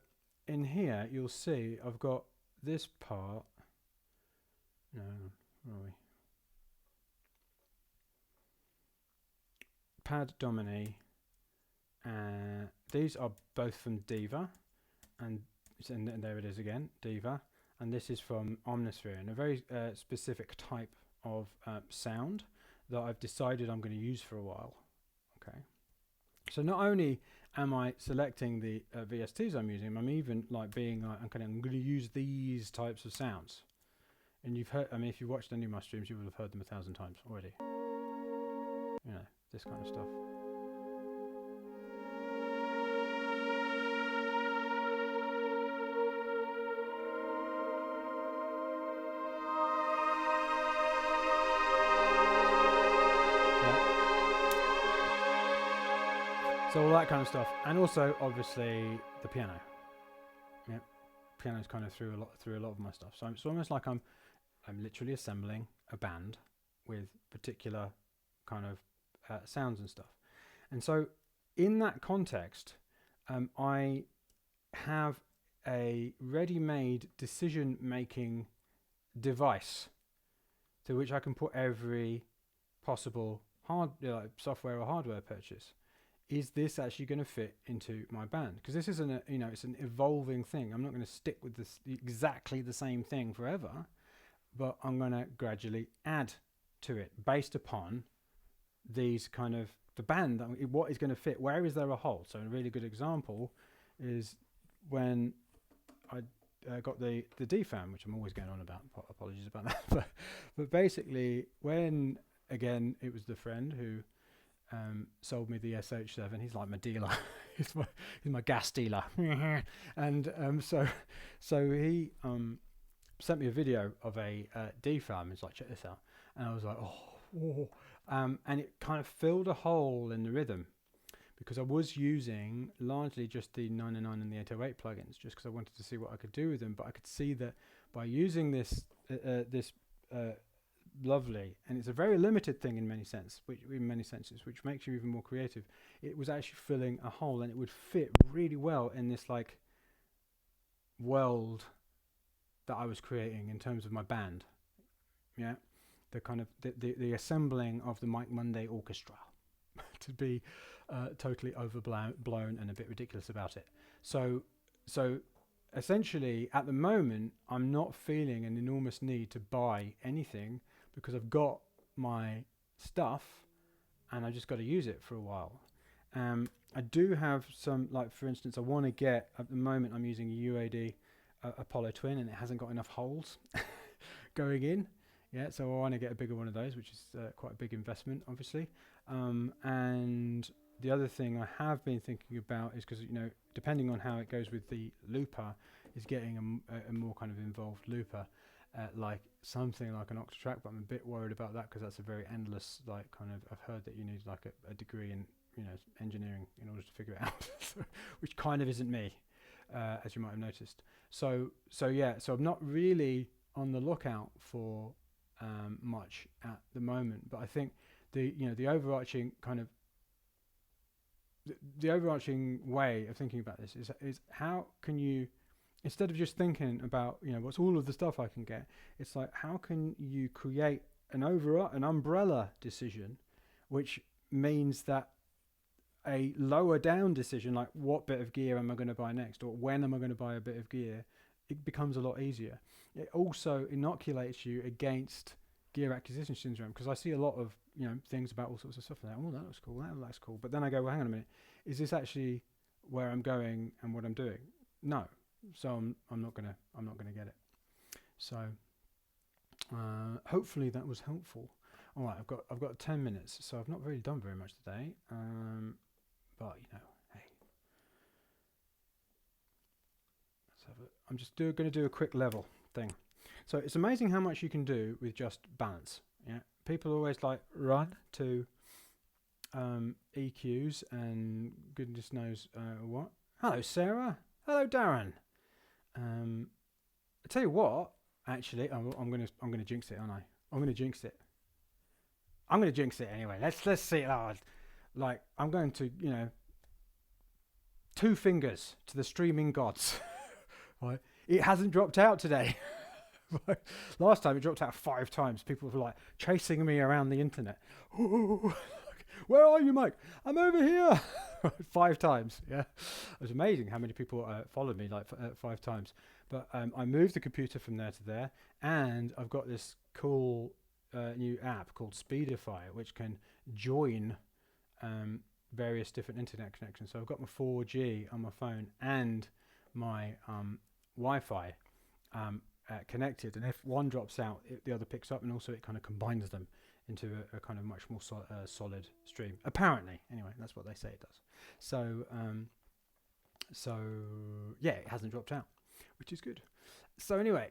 in here, you'll see I've got this part. No, where are we? Pad Domini. These are both from Diva, and there it is again, Diva. And this is from Omnisphere, and a very specific type of sound that I've decided I'm going to use for a while. Okay. So not only am I selecting the VSTs I'm using, I'm even like being like, I'm going to use these types of sounds. And you've heard, I mean, if you've watched any of my streams, you will have heard them 1,000 times already. You know, this kind of stuff. So all that kind of stuff, and also obviously the piano. Yeah, piano's kind of through a lot of my stuff. So it's almost like I'm literally assembling a band with particular kind of sounds and stuff. And so in that context, I have a ready-made decision-making device to which I can put every possible software or hardware purchase. Is this actually going to fit into my band? Because this isn't it's an evolving thing. I'm not going to stick with this exactly the same thing forever, but I'm going to gradually add to it based upon these kind of the band. What is going to fit? Where is there a hole? So a really good example is when I got the DFAM, which I'm always going on about. Apologies about that, but basically when again it was the friend who sold me the SH7. He's like my dealer. he's my gas dealer. And so he sent me a video of a defam. It's like, check this out, and I was like, oh. And it kind of filled a hole in the rhythm because I was using largely just the 909 and the 808 plugins, just because I wanted to see what I could do with them. But I could see that by using this lovely, and it's a very limited thing in many senses, which makes you even more creative. It was actually filling a hole, and it would fit really well in this like world that I was creating in terms of my band. Yeah, the kind of the assembling of the Mike Monday orchestra to be totally overblown and a bit ridiculous about it. So essentially, at the moment, I'm not feeling an enormous need to buy anything because I've got my stuff and I just got to use it for a while. I do have some, like for instance, I want to get, at the moment I'm using a UAD Apollo Twin, and it hasn't got enough holes going in. Yeah, so I want to get a bigger one of those, which is quite a big investment, obviously. And the other thing I have been thinking about is, because, you know, depending on how it goes with the looper, is getting a more kind of involved looper, like something like an Octatrack. But I'm a bit worried about that because that's a very endless, like, kind of, I've heard that you need like a degree in, you know, engineering in order to figure it out, which kind of isn't me, as you might have noticed. So I'm not really on the lookout for much at the moment, but I think the overarching kind of the overarching way of thinking about this is how can you, instead of just thinking about, you know, what's all of the stuff I can get, it's like, how can you create an umbrella decision, which means that a lower down decision, like what bit of gear am I going to buy next, or when am I going to buy a bit of gear, it becomes a lot easier. It also inoculates you against gear acquisition syndrome, because I see a lot of, you know, things about all sorts of stuff like that. Oh, that looks cool. That looks cool. But then I go, well, hang on a minute. Is this actually where I'm going and what I'm doing? No. So I'm not gonna get it. So hopefully that was helpful. All right, I've got 10 minutes, so I've not really done very much today. But you know, hey, I'm just going to do a quick level thing. So it's amazing how much you can do with just balance. Yeah, people always like run to EQs and goodness knows what. Hello, Sarah. Hello, Darren. I tell you what. Actually, I'm gonna jinx it, aren't I? I'm gonna jinx it. I'm gonna jinx it anyway. Let's see it. Like I'm going to, you know, 2 fingers to the streaming gods. Right? It hasn't dropped out today. Last time it dropped out 5 times. People were like chasing me around the internet. Where are you, Mike? I'm over here. 5 times. Yeah, it was amazing how many people followed me, like 5 times. But I moved the computer from there to there, and I've got this cool new app called Speedify, which can join various different internet connections. So I've got my 4G on my phone and my Wi-Fi connected, and if one drops out, the other picks up, and also it kind of combines them into a kind of much more solid stream. Apparently, anyway, that's what they say it does. So yeah, it hasn't dropped out, which is good. So anyway,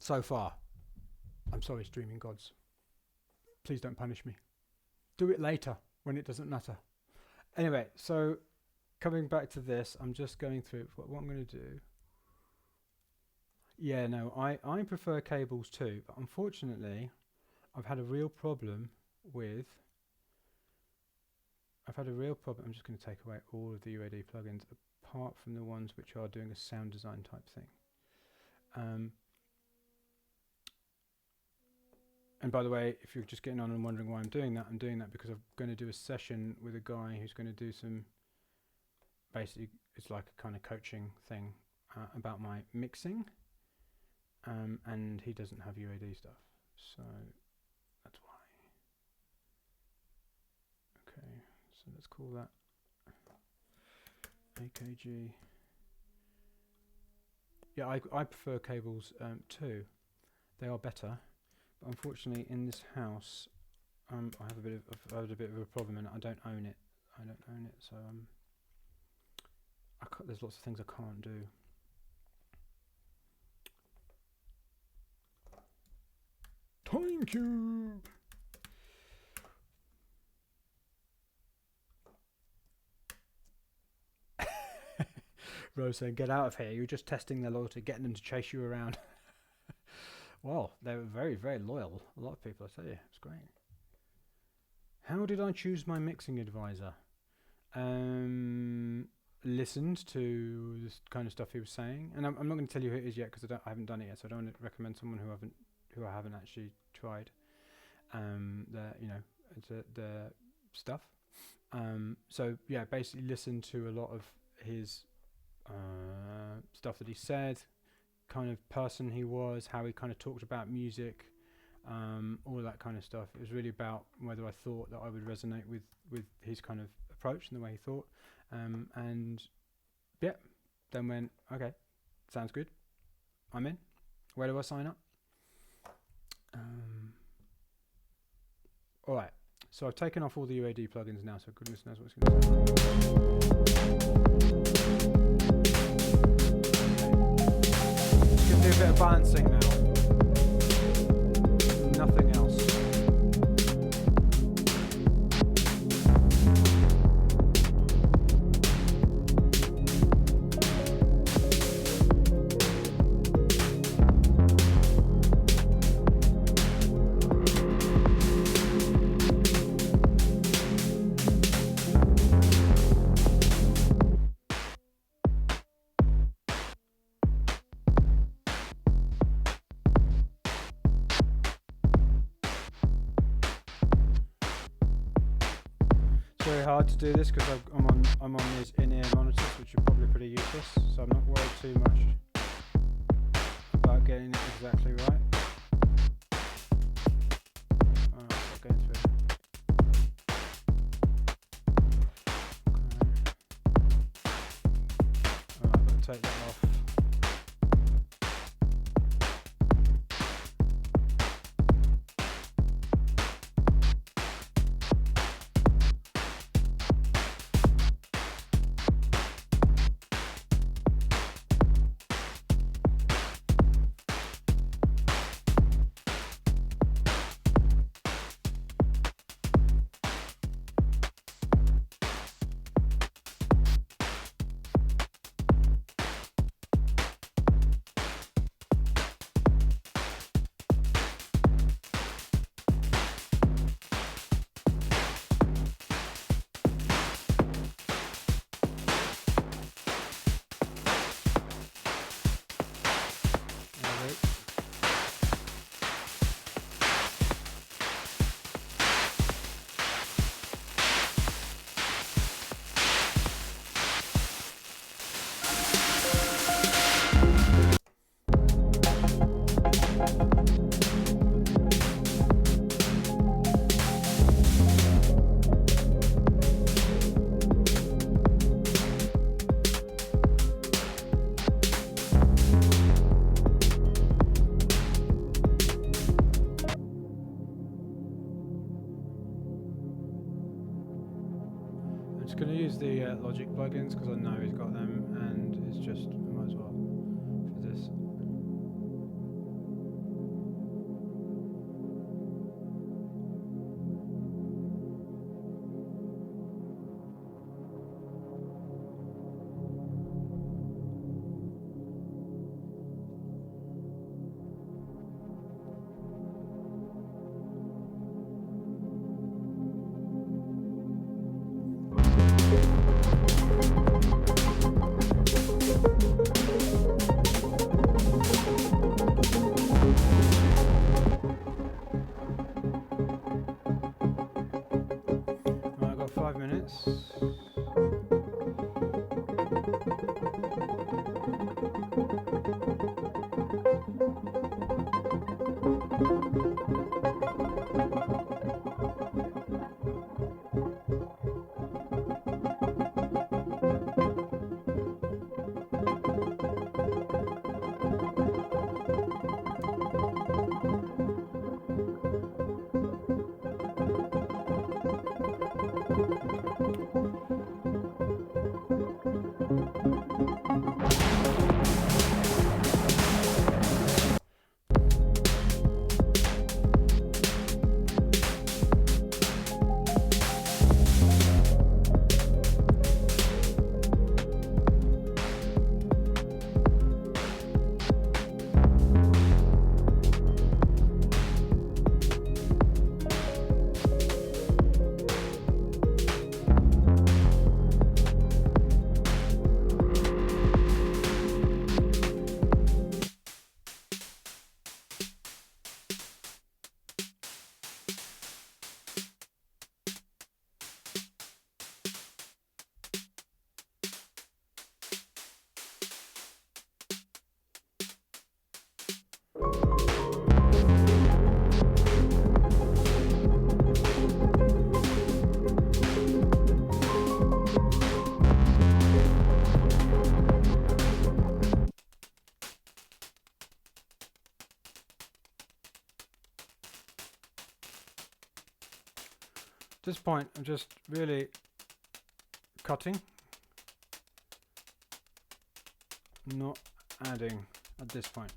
so far, I'm sorry, streaming gods. Please don't punish me. Do it later when it doesn't matter. Anyway, so coming back to this, I'm just going through what I'm going to do. Yeah, no, I prefer cables too, but unfortunately, I've had a real problem. I'm just going to take away all of the UAD plugins, apart from the ones which are doing a sound design type thing. And by the way, if you're just getting on and wondering why I'm doing that because I'm going to do a session with a guy who's going to do some, basically, it's like a kind of coaching thing about my mixing. And he doesn't have UAD stuff, so that's why. Okay, so let's call that AKG. Yeah, I prefer cables too. They are better, but unfortunately in this house, I have a bit of a problem, and I don't own it. So there's lots of things I can't do. Thank you. Rose saying, get out of here. You're just testing their loyalty, getting them to chase you around. Well, they were very, very loyal. A lot of people, I tell you. It's great. How did I choose my mixing advisor? Listened to this kind of stuff he was saying, and I'm not going to tell you who it is yet because I haven't done it yet, so I don't want to recommend someone who I haven't actually tried. The stuff. So yeah, basically listened to a lot of his stuff that he said, kind of person he was, how he kind of talked about music, all that kind of stuff. It was really about whether I thought that I would resonate with his kind of approach and the way he thought. And yeah, then went, okay, sounds good. I'm in. Where do I sign up? All right. So I've taken off all the UAD plugins now, so goodness knows what it's going to do. It's going to do a bit of balancing now. Nothing else. Very hard to do this because I'm on these in-ear monitors, which are probably pretty useless, so I'm not worried too much about getting it exactly right. Alright, I'll go into it. Okay. Alright, I've got to take that off. Going to use the Logic plugins because I know he's got them, and it's just I might as well for this. Right, I've got 5 minutes. this point, I'm just really cutting, not adding at this point.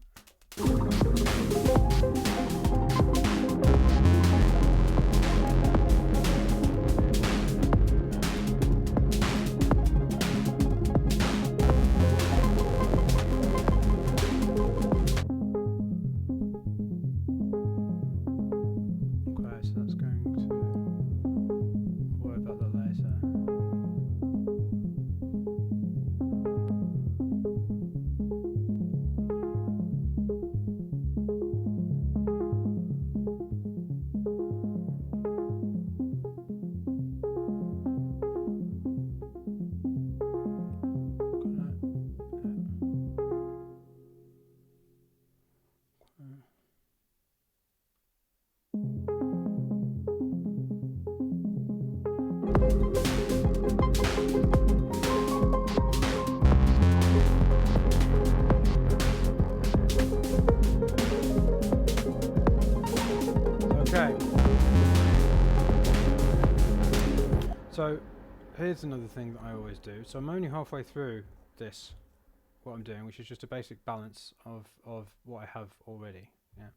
Okay. So here's another thing that I always do. So I'm only halfway through this, what I'm doing, which is just a basic balance of what I have already. Yeah.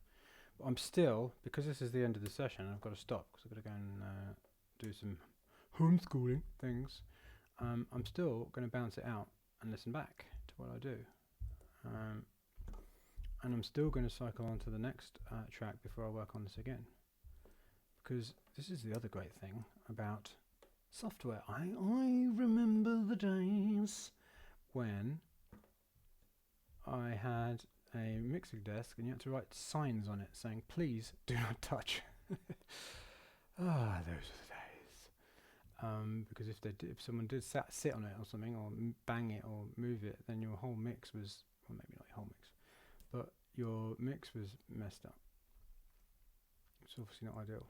But I'm still, because this is the end of the session, I've got to stop because I've got to go and do some homeschooling things. I'm still going to bounce it out and listen back to what I do. And I'm still going to cycle on to the next track before I work on this again. Because this is the other great thing about software. I remember the days when I had a mixing desk and you had to write signs on it saying, please do not touch. Those are the days. Because if someone did sit on it or something, or bang it or move it, then your whole mix was, well, maybe not your whole mix, but your mix was messed up. It's obviously not ideal.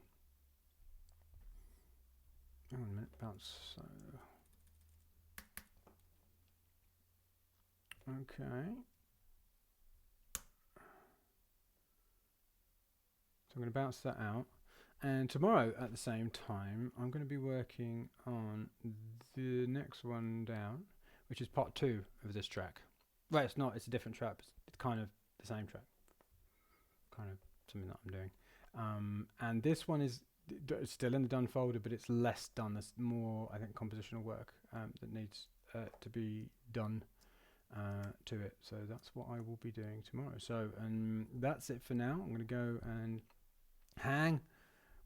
Hang on a minute, bounce. Okay. So I'm going to bounce that out. And tomorrow at the same time, I'm going to be working on the next one down, which is part 2 of this track. Well, it's not, it's a different track. It's kind of the same track. Kind of something that I'm doing. And this one is still in the done folder, but it's less done. There's more, I think, compositional work that needs to be done to it. So that's what I will be doing tomorrow. So, and that's it for now. I'm going to go and hang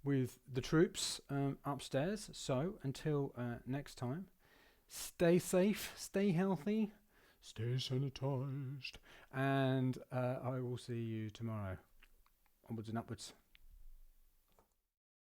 with the troops upstairs. So until next time, stay safe, stay healthy, stay sanitized, and I will see you tomorrow. Onwards and upwards.